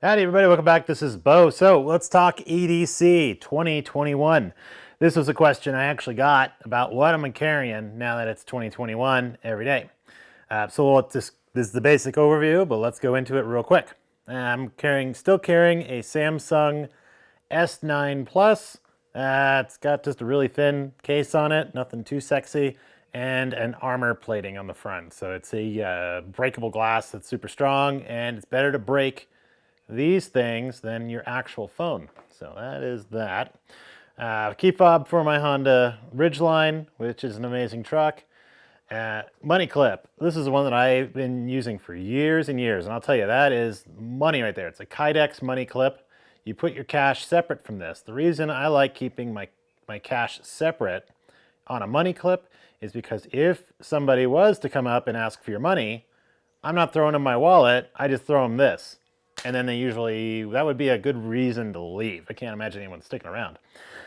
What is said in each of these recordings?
Howdy everybody, welcome back. This is Bo. So let's talk EDC 2021. This was a question I actually got about what am I carrying now that it's 2021 every day. This is the basic overview, but let's go into it real quick. I'm still carrying a Samsung S9 Plus. It's got just a really thin case on it, nothing too sexy, and an armor plating on the front. So it's a breakable glass that's super strong, and it's better to break these things than your actual phone. So that is that. Key fob for my Honda Ridgeline, which is an amazing truck. Money clip. This is the one that I've been using for years and years, and I'll tell you, that is money right there. It's a Kydex money clip. You put your cash separate from this. The reason I like keeping my cash separate on a money clip is because if somebody was to come up and ask for your money, I'm not throwing them my wallet, I just throw them this. And then that would be a good reason to leave. I can't imagine anyone sticking around.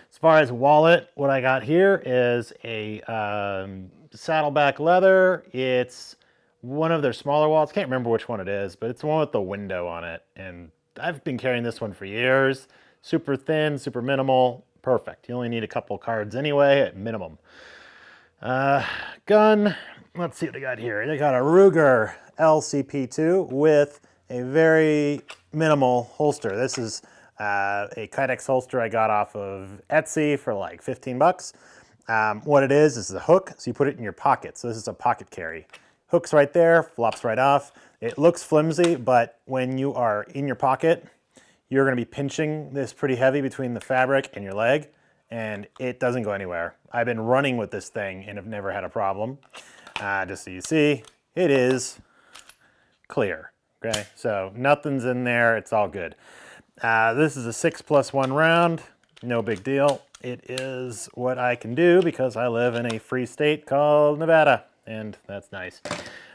As far as wallet, what I got here is a saddleback leather. It's one of their smaller wallets. Can't remember which one it is, but it's the one with the window on it. And I've been carrying this one for years. Super thin, super minimal, perfect. You only need a couple cards anyway, at minimum. Gun, let's see what I got here. I got a Ruger LCP2 with a very minimal holster. This is a Kydex holster I got off of Etsy for like 15 bucks. What it is a hook, so you put it in your pocket. So this is a pocket carry. Hook's right there, flops right off. It looks flimsy, but when you are in your pocket, you're gonna be pinching this pretty heavy between the fabric and your leg, and it doesn't go anywhere. I've been running with this thing and have never had a problem. Just so you see, it is clear. Okay, so nothing's in there, it's all good. This is a 6+1 round, no big deal. It is what I can do because I live in a free state called Nevada, and that's nice.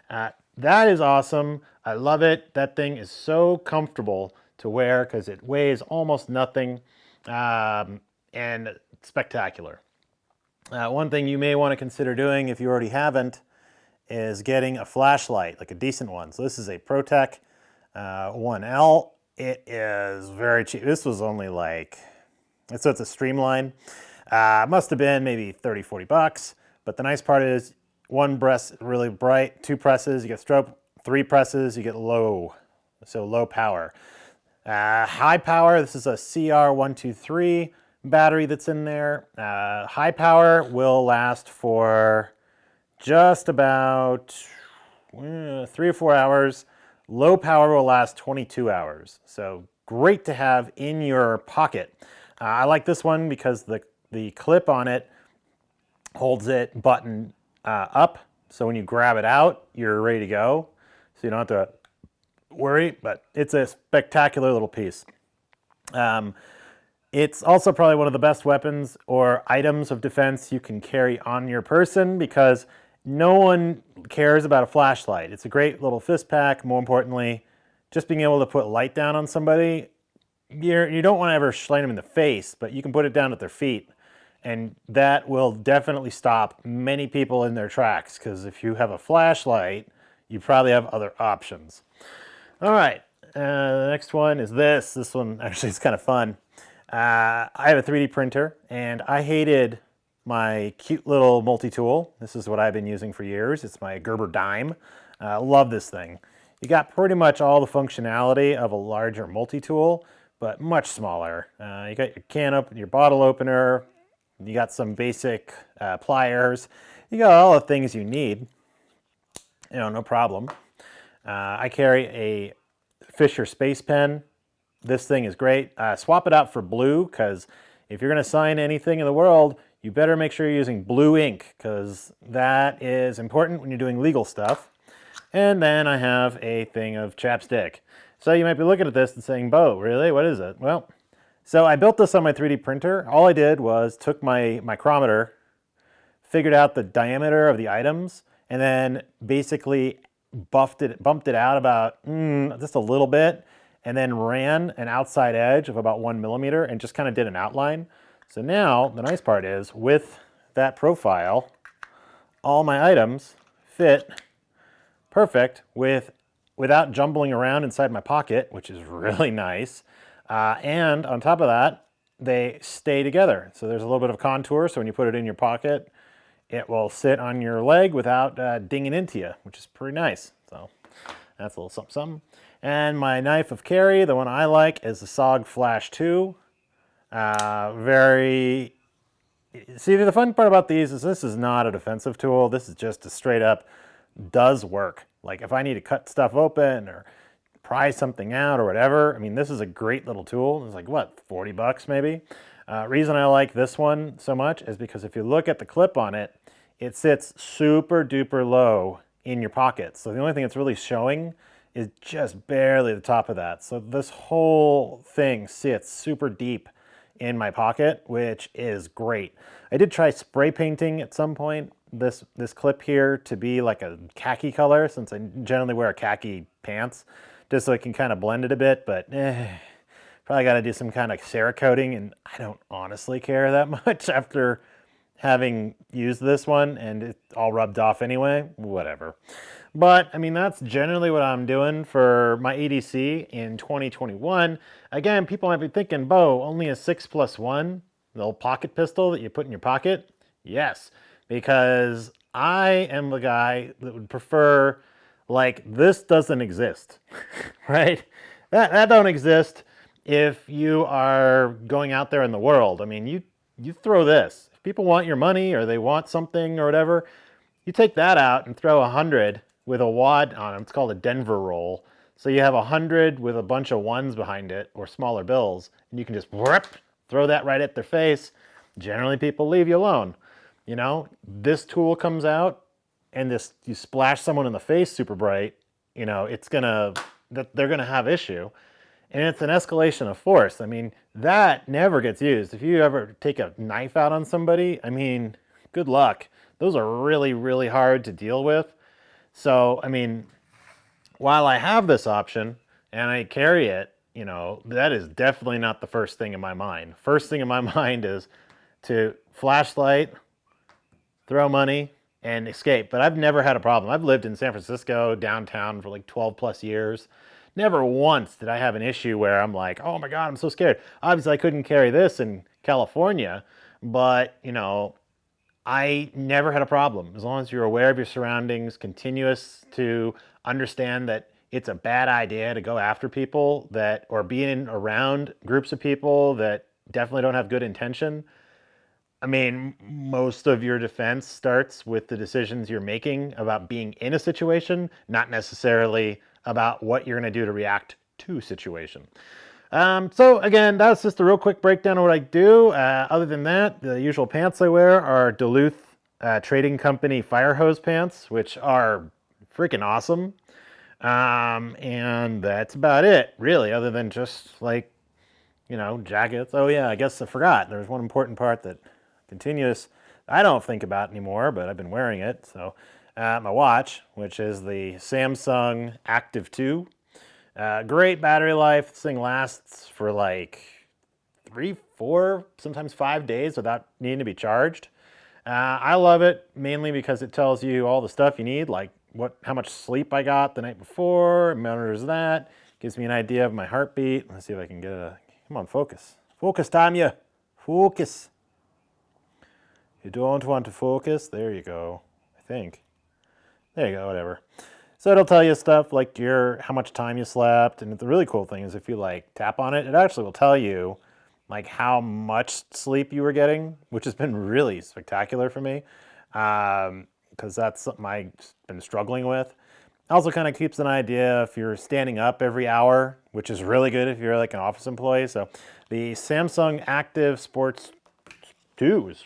That is awesome, I love it. That thing is so comfortable to wear because it weighs almost nothing, and spectacular. One thing you may want to consider doing if you already haven't is getting a flashlight, like a decent one. So this is a ProTech 1L. It is very cheap. This was only like, so it's a Streamline. Must have been maybe 30, 40 bucks. But the nice part is one press, really bright, 2 presses, you get strobe, 3 presses, you get low. So low power. High power, this is a CR123 battery that's in there. High power will last for just about 3 or 4 hours. Low power will last 22 hours. So great to have in your pocket. I like this one because the clip on it holds it button up. So when you grab it out, you're ready to go. So you don't have to worry, but it's a spectacular little piece. It's also probably one of the best weapons or items of defense you can carry on your person because no one cares about a flashlight. It's a great little fist pack. More importantly, just being able to put light down on somebody. You don't want to ever slide them in the face, but you can put it down at their feet. And that will definitely stop many people in their tracks because if you have a flashlight, you probably have other options. All right, the next one is this. This one actually is kind of fun. I have a 3D printer and I hated my cute little multi-tool. This is what I've been using for years. It's my Gerber Dime. Love this thing. You got pretty much all the functionality of a larger multi-tool, but much smaller. You got your can opener, your bottle opener, you got some basic pliers. You got all the things you need. No problem. I carry a Fisher Space Pen. This thing is great. Swap it out for blue because if you're going to sign anything in the world, you better make sure you're using blue ink because that is important when you're doing legal stuff. And then I have a thing of chapstick. So you might be looking at this and saying, Bo, really? What is it? Well, so I built this on my 3D printer. All I did was took my micrometer, figured out the diameter of the items, and then basically bumped it out about just a little bit, and then ran an outside edge of about 1 millimeter and just kind of did an outline. So now the nice part is with that profile, all my items fit perfect with without jumbling around inside my pocket, which is really nice. And on top of that, they stay together. So there's a little bit of contour, so when you put it in your pocket, it will sit on your leg without dinging into you, which is pretty nice. So that's a little something, something. And my knife of carry, the one I like, is the SOG Flash 2. See, the fun part about these is this is not a defensive tool. This is just a straight up does work. Like if I need to cut stuff open or pry something out or whatever, I mean, this is a great little tool. It's like, what, 40 bucks maybe? Reason I like this one so much is because if you look at the clip on it, it sits super duper low in your pocket. So the only thing it's really showing is just barely the top of that. So this whole thing sits super deep in my pocket, which is great. I did try spray painting at some point this clip here to be like a khaki color, since I generally wear khaki pants, just so I can kind of blend it a bit, but probably got to do some kind of Cerakoting, and I don't honestly care that much after having used this one, and it all rubbed off anyway, whatever. But, I mean, that's generally what I'm doing for my EDC in 2021. Again, people might be thinking, Bo, only a 6+1, the old pocket pistol that you put in your pocket? Yes, because I am the guy that would prefer, like, this doesn't exist, right? That don't exist if you are going out there in the world. I mean, you throw this. If people want your money or they want something or whatever, you take that out and throw 100 with a wad on them. It's called a Denver roll. So you have 100 with a bunch of ones behind it or smaller bills, and you can just whoop, throw that right at their face. Generally, people leave you alone. You know, this tool comes out and you splash someone in the face super bright, you know, they're gonna have issue. And it's an escalation of force. I mean, that never gets used. If you ever take a knife out on somebody, I mean, good luck. Those are really, really hard to deal with. So, I mean, while I have this option and I carry it, you know, that is definitely not the first thing in my mind. First thing in my mind is to flashlight, throw money, and escape. But I've never had a problem. I've lived in San Francisco, downtown, for like 12 plus years. Never once did I have an issue where I'm like, oh my God, I'm so scared. Obviously, I couldn't carry this in California, but, you know, I never had a problem. As long as you're aware of your surroundings, continuous to understand that it's a bad idea to go after people or being around groups of people that definitely don't have good intention. I mean, most of your defense starts with the decisions you're making about being in a situation, not necessarily about what you're going to do to react to a situation. So again, that's just a real quick breakdown of what I do. Other than that, the usual pants I wear are Duluth Trading Company fire hose pants, which are freaking awesome. And that's about it, really, other than just like, you know, jackets. Oh yeah, I guess I forgot. There's one important part that continuous I don't think about anymore, but I've been wearing it. So my watch, which is the Samsung Active 2. Great battery life. This thing lasts for like 3, 4, sometimes 5 days without needing to be charged. I love it mainly because it tells you all the stuff you need, like how much sleep I got the night before. It monitors that. Gives me an idea of my heartbeat. Let's see if I can get come on, focus. Focus, Tanya. Focus. You don't want to focus? There you go, I think. There you go, whatever. So it'll tell you stuff like how much time you slept, and the really cool thing is if you like tap on it, it actually will tell you like how much sleep you were getting, which has been really spectacular for me, because that's something I've been struggling with. Also kind of keeps an idea if you're standing up every hour, which is really good if you're like an office employee. So the Samsung Active Sports 2 is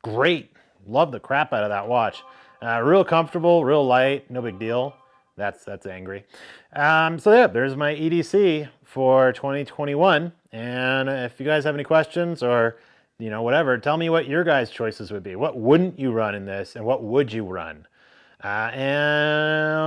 great. Love the crap out of that watch. Real comfortable, real light, no big deal. That's angry. So yeah, there's my EDC for 2021. And if you guys have any questions or, you know, whatever, tell me what your guys' choices would be. What wouldn't you run in this, and what would you run? And